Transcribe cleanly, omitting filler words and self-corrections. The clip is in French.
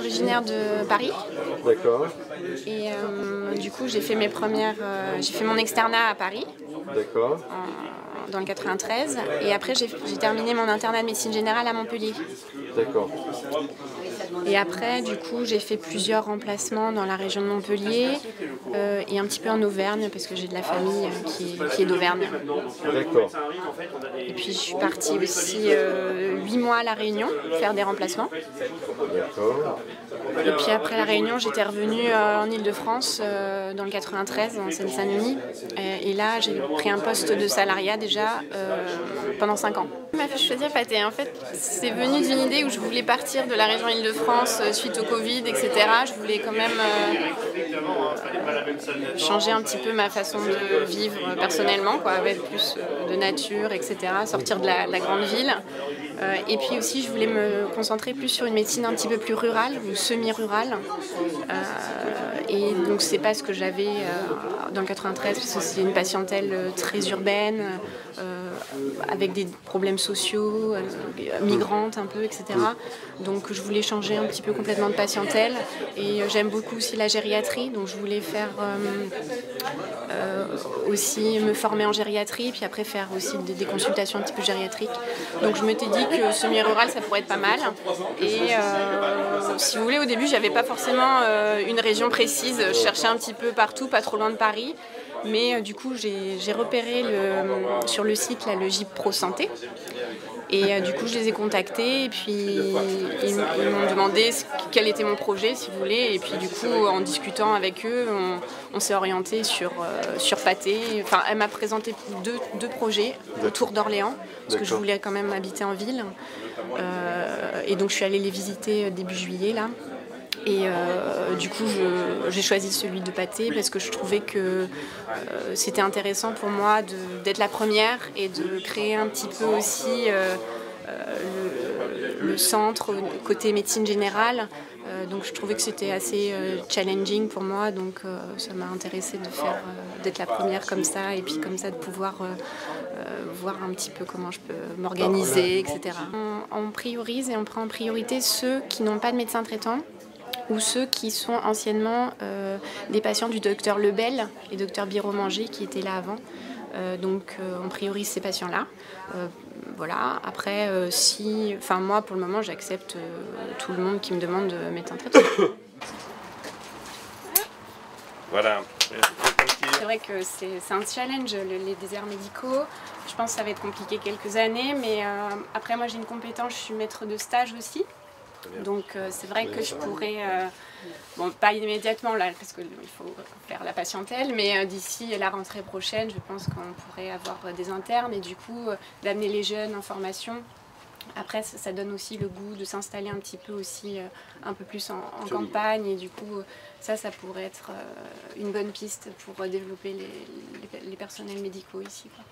originaire de Paris. D'accord. Et du coup, j'ai fait mon externat à Paris. D'accord. Dans le 93. Et après, j'ai terminé mon internat de médecine générale à Montpellier. D'accord. Et après, du coup, j'ai fait plusieurs remplacements dans la région de Montpellier et un petit peu en Auvergne, parce que j'ai de la famille qui est d'Auvergne. D'accord. Et puis, je suis partie aussi 8 mois à La Réunion faire des remplacements. D'accord. Et puis après La Réunion, j'étais revenue en Île-de-France dans le 93, en Seine-Saint-Denis. Et là, j'ai pris un poste de salariat déjà pendant 5 ans. Il m'a fait choisir Pathé. En fait, c'est venu d'une idée où je voulais partir de la région Île-de-France suite au Covid, etc. Je voulais quand même changer un petit peu ma façon de vivre personnellement, quoi, avec plus de nature, etc. Sortir de la grande ville. Et puis aussi, je voulais me concentrer plus sur une médecine un petit peu plus rurale ou semi-rurale. Et donc, c'est pas ce que j'avais dans le 93, parce que c'est une patientèle très urbaine, avec des problèmes sociaux, migrantes un peu, etc. Donc, je voulais changer un petit peu complètement de patientèle. Et j'aime beaucoup aussi la gériatrie, donc je voulais faire aussi me former en gériatrie, puis après faire aussi des consultations un petit peu gériatriques. Donc je m'étais dit que semi-rural ça pourrait être pas mal. Et si vous voulez, au début j'avais pas forcément une région précise, je cherchais un petit peu partout, pas trop loin de Paris. Mais du coup j'ai repéré sur le site là, le GIP Pro Santé. Et du coup, je les ai contactés et puis ils m'ont demandé quel était mon projet, si vous voulez. Et puis du coup, en discutant avec eux, on s'est orienté sur Pathé. Enfin, elle m'a présenté deux projets autour d'Orléans, parce que je voulais quand même habiter en ville. Et donc, je suis allée les visiter début juillet, là. Et du coup, j'ai choisi celui de Pathé parce que je trouvais que c'était intéressant pour moi d'être la première et de créer un petit peu aussi le centre côté médecine générale. Donc je trouvais que c'était assez challenging pour moi, donc ça m'a intéressée d'être la première comme ça, et puis comme ça de pouvoir voir un petit peu comment je peux m'organiser, etc. On priorise et on prend en priorité ceux qui n'ont pas de médecin traitant, ou ceux qui sont anciennement des patients du docteur Lebel et docteur Biromanger qui étaient là avant. Donc on priorise ces patients-là. Voilà. Après, moi pour le moment j'accepte tout le monde qui me demande de mettre un traitement. Voilà. C'est vrai que c'est un challenge, les déserts médicaux. Je pense que ça va être compliqué quelques années, mais après moi j'ai une compétence, je suis maître de stage aussi. Donc c'est vrai que je pourrais, bon pas immédiatement là parce qu'il faut faire la patientèle, mais d'ici la rentrée prochaine je pense qu'on pourrait avoir des internes et du coup d'amener les jeunes en formation. Après ça donne aussi le goût de s'installer un petit peu aussi un peu plus en campagne, et du coup ça pourrait être une bonne piste pour développer les personnels médicaux ici, quoi.